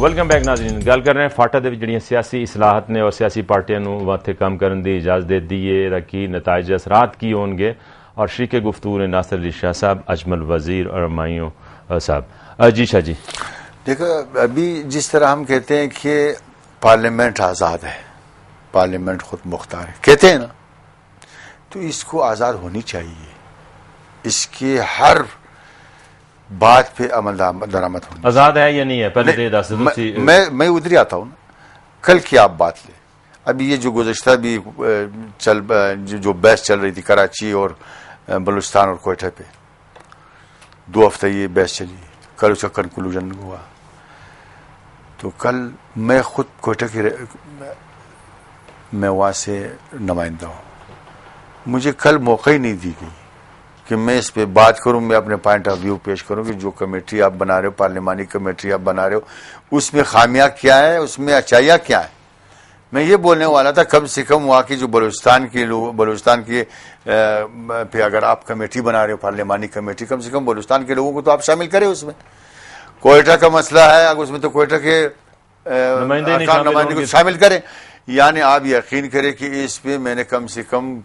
Welcome back ناظرین. گل کر رہے ہیں فاٹا دے جڑیاں سیاسی اصلاحات نے اور سیاسی پارٹیاں نو واتھے کام کرن دی اجازت دے دیے رکی نتائج اثرات کی ہون گے اور شریک گفتگو نے ناصر علی شاہ صاحب, اجمل وزیر اور مایوں صاحب. جی شاہ جی, دیکھو ابھی جس طرح ہم کہتے ہیں کہ پارلیمنٹ آزاد ہے, پارلیمنٹ خود مختار ہے کہتے ہیں نا, تو اس کو آزاد ہونی چاہیے, اس کی ہر بات پہ عمل درآمد ہونی. آزاد ہے یا نہیں ہے پہلے تو یہ دس دو. میں ادھر ہی آتا ہوں نا. کل کی آپ بات لیں, ابھی یہ جو گزشتہ بھی جو بحث چل رہی تھی کراچی اور بلوچستان اور کوئٹہ پہ, 2 ہفتہ یہ بحث چلی, کل اس کا کنکلوژن ہوا. تو کل میں خود کوئٹہ کی میں وہاں سے نمائندہ ہوں, مجھے کل موقع ہی نہیں دی گئی کہ میں اس پہ بات کروں, میں اپنے پوائنٹ آف ویو پیش کروں کہ جو کمیٹی آپ بنا رہے ہو, پارلیمانی کمیٹی آپ بنا رہے ہو, اس میں خامیاں کیا ہے, اس میں اچھائیاں کیا ہیں. میں یہ بولنے والا تھا کم سے کم وہاں کی جو بلوچستان کے پہ اگر آپ کمیٹی بنا رہے ہو, پارلیمانی کمیٹی, کم سے کم بلوچستان کے لوگوں کو تو آپ شامل کریں اس میں. کوئٹہ کا مسئلہ ہے اگر اس میں تو کوئٹہ کے نمائندے کو شامل کریں. یعنی آپ یقین کریں کہ اس پہ میں نے کم سے کم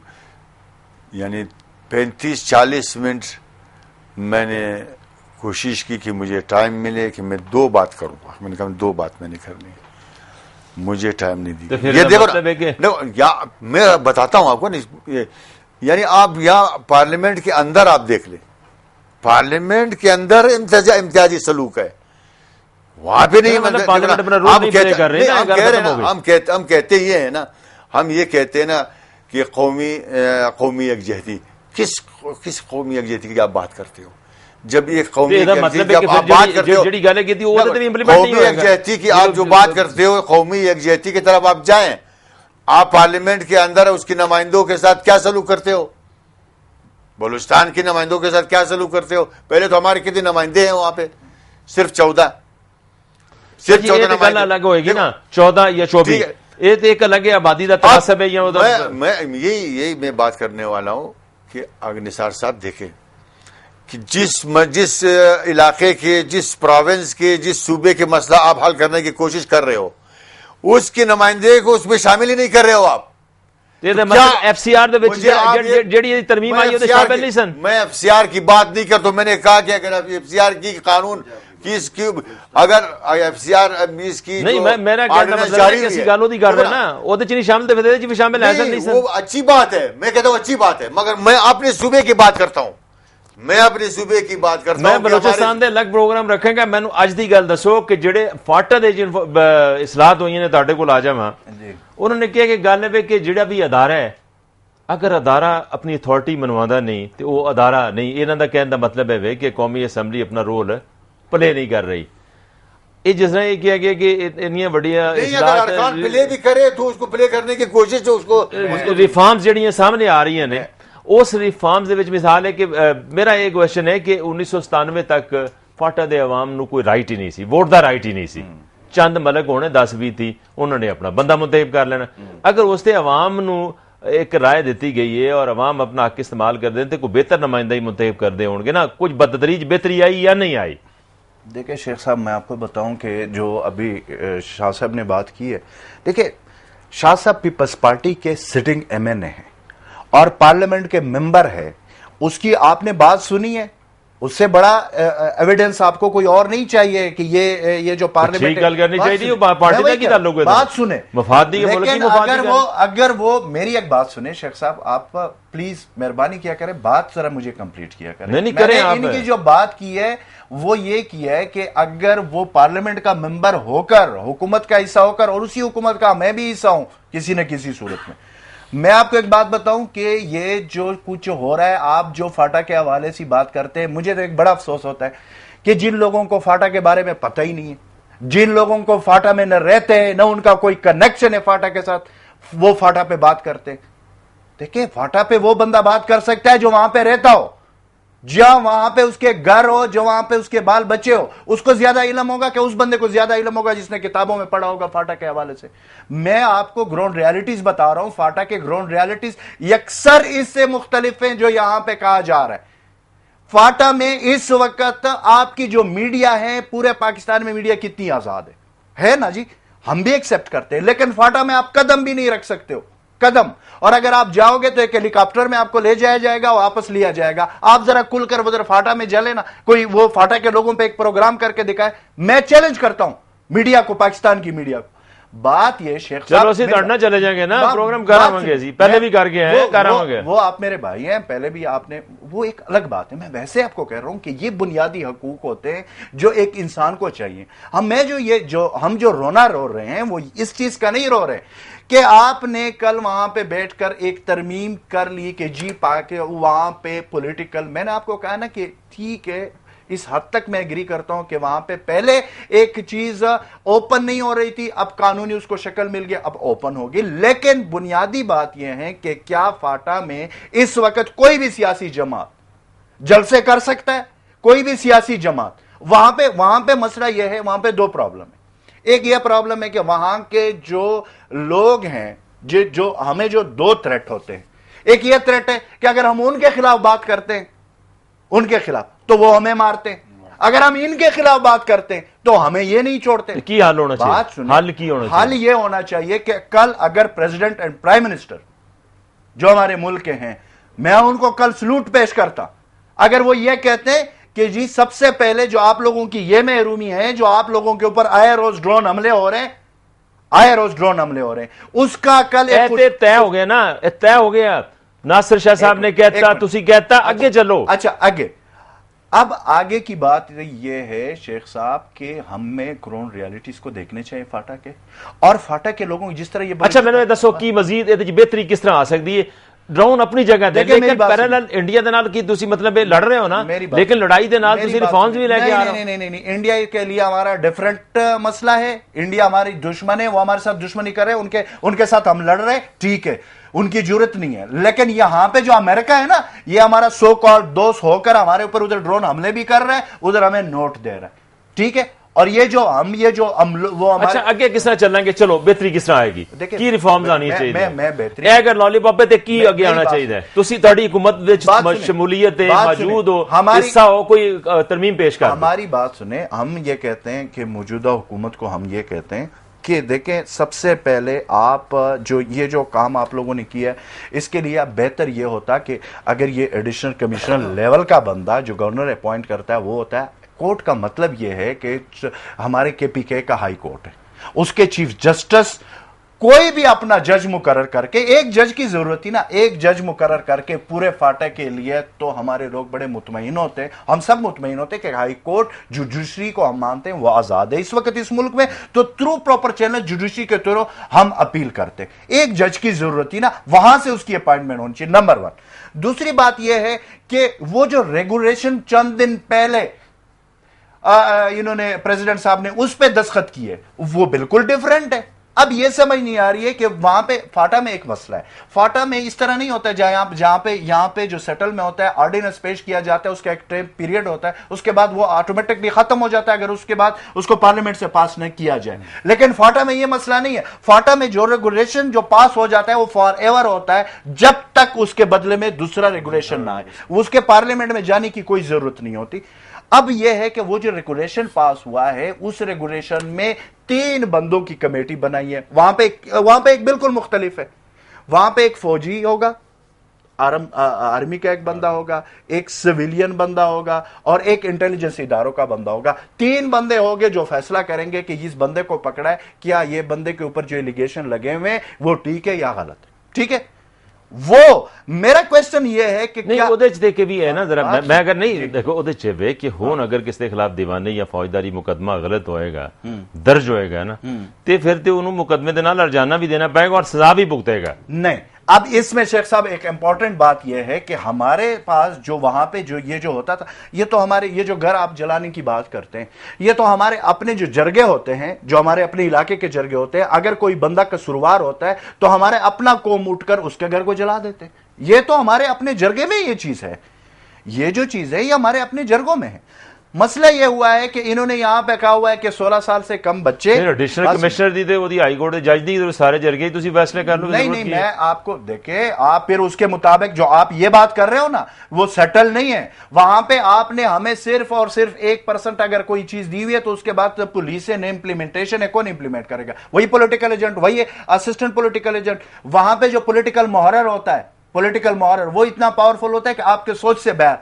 یعنی 35-40 منٹ میں نے کوشش کی کہ مجھے ٹائم ملے کہ میں 2 بات کروں. میں نے کہا 2 بات میں نے کرنی ہے, مجھے ٹائم نہیں دی. یہ دیکھو میں بتاتا ہوں آپ کو, یعنی آپ یہاں پارلیمنٹ کے اندر آپ دیکھ لیں, پارلیمنٹ کے اندر امتیازی سلوک ہے, وہاں پہ نہیں. ہم کہتے یہ ہیں نا, ہم یہ کہتے ہیں نا کہ قومی یکجہتی. کس قومی یکجہتی کی آپ بات کرتے ہو؟ جب ایک قومی یکجہتی کی آپ بات کرتے ہو, قومی یکجہتی کی آپ جو بات کرتے ہو, قومی یکجہتی کی طرف آپ جائیں. آپ پارلیمنٹ کے اندر اس کے نمائندوں کے ساتھ کیا سلوک کرتے ہو؟ بلوچستان کے نمائندوں کے ساتھ کیا سلوک کرتے ہو؟ پہلے تو ہمارے کتنے نمائندے ہیں وہاں پہ؟ صرف 14. صرف 14 نمائندے الگ ہوئے گی نا, 14 یا 24 ایک الگ آبادی کا تناسب ہے. یہی میں بات کرنے والا ہوں کہ اگر نثار صاحب دیکھیں کہ جس علاقے کے, جس پروونس کے, جس صوبے کے مسئلہ آپ حل کرنے کی کوشش کر رہے ہو, اس کے نمائندے کو اس میں شامل ہی نہیں کر رہے ہو آپ. ایف سی آر ترمیم آئی شامل نہیں سن. میں ایف سی آر کی بات نہیں کرتا. میں نے کہا کہ اگر ایف سی آر کی قانون اگر ایف سی آر کی میرا کہنا مطلب ہے کہ اسی گالوں دی کر رہے نا, وہ تو چنی شامل دے جی شامل ہے نہیں سن. وہ اچھی بات ہے, میں کہتا ہوں اچھی بات ہے, مگر میں اپنے صوبے کی بات کرتا ہوں. میں بلوچستان دے الگ پروگرام رکھیں گا. مینوں اج دی گل دسو کہ جڑے فاٹا دے اصلاحات ہوئی نے تہاڈے کول آ جاواں, انہوں نے کہا کہ گل ہے کہ جڑا بھی ادارہ ہے, اگر ادارہ اپنی اتھارٹی منوادا نہیں تو وہ ادارہ نہیں. انہاں دا کہنے دا مطلب ہے کہ قومی اسمبلی اپنا رول پلے نہیں کر رہی. یہ جس طرح یہ کیا گیا کہ اتنی بڑیاں پلے بھی کرے تو اس کو پلے کرنے کی کوشش, اس کو ریفارمز جڑیاں سامنے آ رہی ہیں, اس ریفارمز دے وچ مثال ہے کہ میرا ایک کوشچن ہے کہ 1997 تک فاٹا دے عوام نو کوئی رائٹ ہی نہیں سی, ووٹ دا رائٹ ہی نہیں سی. چند ملک ہونے 10-20 تھی, انہوں نے اپنا بندہ منتخب کر لینا. اگر اس تے عوام نو ایک رائے دیتی گئی ہے اور عوام اپنا حق استعمال کر دیں تو کوئی بہتر نمائندہ ہی منتخب کر دے ہوں گے نا. کچھ بتدریج بہتری آئی یا نہیں آئی؟ دیکھیں شیخ صاحب, میں آپ کو بتاؤں کہ جو ابھی شاہ صاحب نے بات کی ہے, دیکھیں شاہ صاحب پیپلز پارٹی کے سٹنگ ایم این اے ہیں اور پارلیمنٹ کے ممبر ہے. اس کی آپ نے بات سنی ہے, اس سے بڑا ایویڈنس آپ کو کوئی اور نہیں چاہیے کہ یہ جو پارلیمنٹ گل کرنی چاہیے پارٹی کی تعلق ہے. بات سنیں, لیکن اگر وہ میری ایک بات سنیں شیخ صاحب, آپ پلیز مہربانی کیا کریں, بات ذرا مجھے کمپلیٹ کیا کریں. ان کی جو بات کی ہے وہ یہ کیا ہے کہ اگر وہ پارلیمنٹ کا ممبر ہو کر, حکومت کا حصہ ہو کر, اور اسی حکومت کا میں بھی حصہ ہوں کسی نہ کسی صورت میں آپ کو ایک بات بتاؤں کہ یہ جو کچھ ہو رہا ہے, آپ جو فاٹا کے حوالے سے بات کرتے ہیں, مجھے تو ایک بڑا افسوس ہوتا ہے کہ جن لوگوں کو فاٹا کے بارے میں پتہ ہی نہیں ہے, جن لوگوں کو فاٹا میں نہ رہتے ہیں, نہ ان کا کوئی کنیکشن ہے فاٹا کے ساتھ, وہ فاٹا پہ بات کرتے. دیکھیں فاٹا پہ وہ بندہ بات کر سکتا ہے جو وہاں پہ رہتا ہو, جہاں وہاں پہ اس کے گھر ہو, جو وہاں پہ اس کے بال بچے ہو. اس کو زیادہ علم ہوگا کہ اس بندے کو زیادہ علم ہوگا جس نے کتابوں میں پڑھا ہوگا فاٹا کے حوالے سے. میں آپ کو گراؤنڈ ریالٹیز بتا رہا ہوں. فاٹا کے گراؤنڈ ریالٹیز یکسر اس سے مختلف ہیں جو یہاں پہ کہا جا رہا ہے. فاٹا میں اس وقت آپ کی جو میڈیا ہے, پورے پاکستان میں میڈیا کتنی آزاد ہے, ہے نا جی, ہم بھی ایکسپٹ کرتے ہیں, لیکن فاٹا میں آپ قدم بھی نہیں رکھ سکتے ہو, قدم. اور اگر آپ جاؤ گے تو ایک ہیلی کاپٹر میں آپ کو لے جایا جائے گا, واپس لیا جائے گا. آپ ذرا کھل کر ادھر فاٹا میں جلے نا, کوئی وہ فاٹا کے لوگوں پہ ایک پروگرام کر کے دکھائے. میں چیلنج کرتا ہوں میڈیا کو, پاکستان کی میڈیا کو. بات یہ شیخ صاحب, چلو اسی تڑنا چلے جائیں گے نا, پروگرام کرا ہوں جی, پہلے بھی کر کے ہیں, کرا ہوں گے. وہ آپ میرے بھائی ہیں, پہلے بھی آپ نے, وہ ایک الگ بات ہے. میں ویسے آپ کو کہہ رہا ہوں کہ یہ بنیادی حقوق ہوتے ہیں جو ایک انسان کو چاہیے. ہم جو رونا رو رہے ہیں وہ اس چیز کا نہیں رو رہے کہ آپ نے کل وہاں پہ بیٹھ کر ایک ترمیم کر لی کہ جی پاکے وہاں پہ پولیٹیکل. میں نے آپ کو کہا نا کہ ٹھیک ہے, اس حد تک میں ایگری کرتا ہوں کہ وہاں پہ پہلے ایک چیز اوپن نہیں ہو رہی تھی, اب قانونی اس کو شکل مل گیا, اب اوپن ہوگی. لیکن بنیادی بات یہ ہے کہ کیا فاٹا میں اس وقت کوئی بھی سیاسی جماعت جلسے کر سکتا ہے؟ کوئی بھی سیاسی جماعت وہاں پہ مسئلہ یہ ہے, وہاں پہ دو پرابلم ہے. ایک یہ پرابلم ہے کہ وہاں کے جو لوگ ہیں, جو ہمیں جو دو تھریٹ ہوتے ہیں, ایک یہ تھریٹ ہے کہ اگر ہم ان کے خلاف بات کرتے ہیں, ان کے خلاف, تو وہ ہمیں مارتے ہیں. اگر ہم ان کے خلاف بات کرتے ہیں تو ہمیں یہ نہیں چھوڑتے. کی حل ہونا چاہیے؟ حل یہ ہونا چاہیے کہ کل اگر پریزیڈنٹ اینڈ پرائم منسٹر جو ہمارے ملک کے ہیں, میں ان کو کل سلوٹ پیش کرتا اگر وہ یہ کہتے ہیں کہ جی سب سے پہلے جو آپ لوگوں کی یہ محرومی ہے, جو آپ لوگوں کے اوپر آئے روز ڈرون حملے ہو رہے ہیں, اس کا کل طے ہو گیا نا, طے ہو گیا. ناصر شاہ صاحب نے کہتا, تسی کہتا, آگے چلو. اچھا آگے, اب آگے کی بات یہ ہے شیخ صاحب کہ ہمیں گراؤنڈ ریالٹیز کو دیکھنے چاہیے فاٹا کے, اور فاٹا کے لوگوں جس طرح یہ. اچھا میں نے دسو کی مزید بہتری کس طرح آ سکتی ہے؟ ڈرون اپنی جگہ دے, لیکن پیرالل انڈیا دے نال کی تسی مطلب لڑ رہے ہو نا, لیکن لڑائی دے نال تسی ریفارمز بھی لے کے آ رہے ہو. نہیں, انڈیا کے لیے ہمارا ڈیفرنٹ مسئلہ ہے. انڈیا ہماری دشمن ہے, وہ ہمارے ساتھ دشمنی کر رہے ہیں, ان کے ساتھ ہم لڑ رہے ہیں, ٹھیک ہے, ان کی ضرورت نہیں ہے. لیکن یہاں پہ جو امریکہ ہے نا, یہ ہمارا سو کال دوست ہو کر ہمارے اوپر ادھر ڈرون حملے بھی کر رہا ہے, ادھر ہمیں نوٹ دے رہا ہے, ٹھیک ہے. اور وہ اچھا آگے کس طرح چلیں گے؟ چلو بحتری کس طرح آئے گی؟ کی ریفارمز آنی چاہیے؟ میں بہتری اگر لالی پاپ تے کی آگے آنا چاہیے؟ تسی تہاڈی حکومت وچ شمولیت موجود ہو, حصہ ہو, کوئی ترمیم پیش کر. ہماری بات سنیں, ہم یہ کہتے ہیں کہ موجودہ حکومت کو ہم یہ کہتے ہیں کہ دیکھیں سب سے پہلے آپ جو کام آپ لوگوں نے کیا ہے, اس کے لیے بہتر یہ ہوتا کہ اگر یہ ایڈیشنل کمشنر لیول کا بندہ جو گورنر اپوائنٹ کرتا ہے وہ ہوتا ہے. کورٹ کا مطلب یہ ہے کہ ہمارے کے پی کے کا ہائی کورٹ ہے, اس کے چیف جسٹس کوئی بھی اپنا جج مقرر کر کے, ایک جج کی ضرورت تھی نا, ایک جج مقرر کر کے پورے فاٹا کے لیے, تو ہمارے لوگ بڑے مطمئن ہوتے ہیں, ہم سب مطمئن ہوتے ہیں کہ ہائی کورٹ جوڈیشری کو ہم مانتے ہیں وہ آزاد ہے اس وقت اس ملک میں, تو تھرو پراپر چینل جوڈیشری کے تھرو ہم اپیل کرتے ہیں. ایک جج کی ضرورت تھی نا, وہاں سے اس کی اپائنٹمنٹ ہونی چاہیے, نمبر 1. دوسری بات یہ ہے کہ وہ جو ریگولیشن چند دن پہلے انہوں نے پریزیڈنٹ صاحب نے اس پہ دستخط کیے, وہ بالکل ڈیفرنٹ ہے. اب یہ سمجھ نہیں آ رہی ہے کہ وہاں پہ فاٹا میں ایک مسئلہ ہے. فاٹا میں اس طرح نہیں ہوتا ہے جہاں پہ یہاں پہ جو سیٹل میں ہوتا ہے, آرڈیننس پیش کیا جاتا ہے, اس کا ایک پیریڈ ہوتا ہے, اس کے بعد وہ آٹومیٹکلی ختم ہو جاتا ہے اگر اس کے بعد اس کو پارلیمنٹ سے پاس نہ کیا جائے. لیکن فاٹا میں یہ مسئلہ نہیں ہے. فاٹا میں جو ریگولیشن جو پاس ہو جاتا ہے وہ فار ایور ہوتا ہے, جب تک اس کے بدلے میں دوسرا ریگولیشن نہ آئے, اس کے پارلیمنٹ میں جانے کی کوئی ضرورت نہیں ہوتی. اب یہ ہے کہ وہ جو ریگولیشن پاس ہوا ہے, اس ریگولیشن میں 3 بندوں کی کمیٹی بنائی ہے. وہاں پہ ایک بالکل مختلف ہے. وہاں پہ ایک فوجی ہوگا, آرمی کا ایک بندہ ہوگا, ایک سویلین بندہ ہوگا, اور ایک انٹیلیجنس اداروں کا بندہ ہوگا. 3 بندے ہوگے جو فیصلہ کریں گے کہ اس بندے کو پکڑا ہے, کیا یہ بندے کے اوپر جو ایلیگیشن لگے ہوئے ہیں وہ ٹھیک ہے یا غلط ہے, ٹھیک ہے. وہ میرا کوشچن یہ ہے کہ نہیں اودے چ دیکھ بھی ہے نا ذرا, میں اگر نہیں دیکھو اودے چ وے کہ ہون اگر کس کے خلاف دیوانے یا فوجداری مقدمہ غلط ہوئے گا, درج ہوئے گا نا, تے پھر تے انہوں مقدمے دے نال ارجانہ بھی دینا پائے گا اور سزا بھی بھگتے گا. نہیں, اب اس میں شیخ صاحب ایک امپورٹنٹ بات یہ ہے کہ ہمارے پاس جو وہاں پہ جو ہوتا تھا, یہ تو ہمارے یہ جو گھر آپ جلانے کی بات کرتے ہیں, یہ تو ہمارے اپنے جو جرگے ہوتے ہیں, جو ہمارے اپنے علاقے کے جرگے ہوتے ہیں, اگر کوئی بندہ قصوروار ہوتا ہے تو ہمارے اپنا قوم اٹھ کر اس کے گھر کو جلا دیتے ہیں. یہ تو ہمارے اپنے جرگے میں یہ چیز ہے, یہ جو چیز ہے یہ ہمارے اپنے جرگوں میں ہے. مسئلہ یہ ہوا ہے کہ انہوں نے یہاں پہ کہا ہوا ہے کہ 16 سال سے کم بچے ایڈیشنل کمشنر دی تے وہ ہائی کورٹ دے جج دی سارے جرگے تسی فیصلے کر لو. نہیں میں آپ کو دیکھیں آپ پھر اس کے مطابق جو آپ یہ بات کر رہے ہو نا وہ سیٹل نہیں ہے. وہاں پہ آپ نے ہمیں صرف اور صرف 1% اگر کوئی چیز دی ہوئی ہے تو اس کے بعد پولیس نے امپلیمنٹیشن ہے, کون امپلیمنٹ کرے گا؟ وہی پولیٹیکل ایجنٹ, وہی اسسٹنٹ پولیٹیکل ایجنٹ. وہاں پہ جو پولیٹیکل محرر ہوتا ہے, پولیٹیکل محرر وہ اتنا پاورفل ہوتا ہے کہ آپ کے سوچ سے باہر.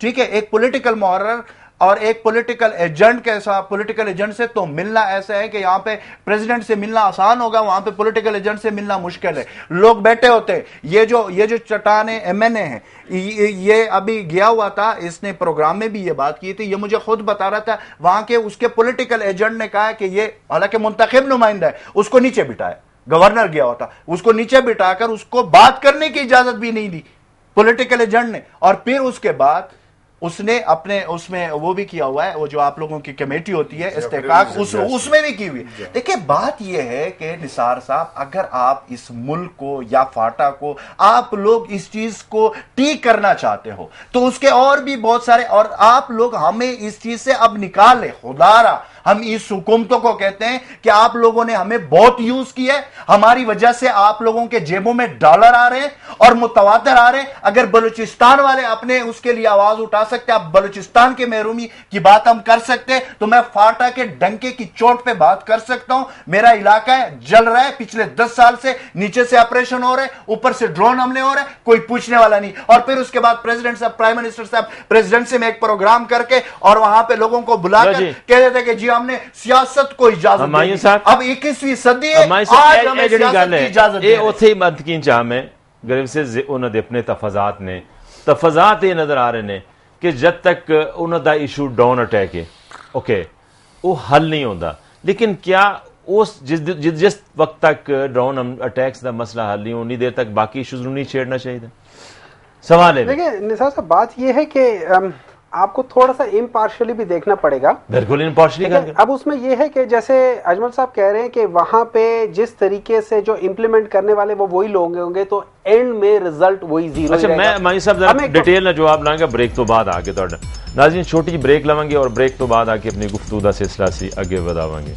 ٹھیک ہے, ایک پولیٹیکل محرر اور ایک پولیٹیکل ایجنٹ کے ساتھ, پولیٹیکل ایجنٹ سے تو ملنا ایسا ہے کہ یہاں پہ پریزیڈنٹ سے ملنا آسان ہوگا, وہاں پہ پولیٹیکل ایجنٹ سے ملنا مشکل ہے. لوگ بیٹھے ہوتے ہیں, یہ جو چٹان ایم این اے ہیں, یہ ابھی گیا ہوا تھا, اس نے پروگرام میں بھی یہ بات کی تھی, یہ مجھے خود بتا رہا تھا. وہاں کے اس کے پولیٹیکل ایجنٹ نے کہا کہ یہ حالانکہ منتخب نمائندہ ہے, اس کو نیچے بٹھایا, گورنر گیا ہوتا, اس کو نیچے بٹھا کر اس کو بات کرنے کی اجازت بھی نہیں دی پولیٹیکل ایجنٹ نے. اور پھر اس کے بعد اس نے اپنے اس میں وہ بھی کیا ہوا ہے, وہ جو آپ لوگوں کی کمیٹی ہوتی ہے استحقاق, اس میں بھی کی ہوئی. دیکھیں بات یہ ہے کہ نثار صاحب, اگر آپ اس ملک کو یا فاٹا کو آپ لوگ اس چیز کو ٹھیک کرنا چاہتے ہو تو اس کے اور بھی بہت سارے, اور آپ لوگ ہمیں اس چیز سے اب نکال لے. خدا را ہم اس حکومتوں کو کہتے ہیں کہ آپ لوگوں نے ہمیں بہت یوز کیا ہے, ہماری وجہ سے آپ لوگوں کے جیبوں میں ڈالر آ رہے ہیں اور متواتر آ رہے ہیں. اگر بلوچستان والے اپنے اس کے لیے آواز اٹھا سکتے, آپ بلوچستان کے محرومی کی بات ہم کر سکتے, تو میں فاٹا کے ڈنکے کی چوٹ پہ بات کر سکتا ہوں. میرا علاقہ ہے, جل رہا ہے, پچھلے 10 سال سے نیچے سے آپریشن ہو رہے ہیں, اوپر سے ڈرون حملے ہو رہے ہیں, کوئی پوچھنے والا نہیں. اور پھر اس کے بعد پریزیڈنٹ صاحب, پرائم منسٹر صاحب پریزیڈنٹ سے میں ایک پروگرام کر کے اور وہاں پہ لوگوں کو بلا کر کہہ دیتے کہ جی ہم نے سیاست کو اجازت دی. اب 21ویں صدی ہے, آج ہمیں سیاست کی اجازت اے اوتھے ہی منطقی چاہ میں گریب سے انہوں نے اپنے تفاضات یہ نظر آ رہے ہیں کہ جب تک انہوں دا ایشو ڈاؤن اٹیک ہے اوکے وہ حل نہیں ہوتا, لیکن کیا اس جس وقت تک ڈرون اٹیکس دا مسئلہ حل نہیں ہونی دیر تک باقی ایشوز نہیں چھیڑنا چاہیے؟ سوال ہے. دیکھیں نثار صاحب, بات یہ ہے کہ آپ کو تھوڑا سا امپارشلی بھی دیکھنا پڑے گا. بالکل امپارشلی. اب اس میں یہ ہے کہ جیسے اجمل صاحب کہہ رہے ہیں کہ وہاں پہ جس طریقے سے جو امپلیمنٹ کرنے والے وہ وہی لوگ ہوں گے تو اینڈ میں رزلٹ وہی زیرو. اچھا میں مانی صاحب ذرا ڈیٹیل نہ جواب لائیں گا بریک تو بعد آگے. ناظرین چھوٹی جی بریک لواں گے اور بریک تو بعد آ کے اپنی گفتگو دا سلسلہ سی اگے وداواں گے.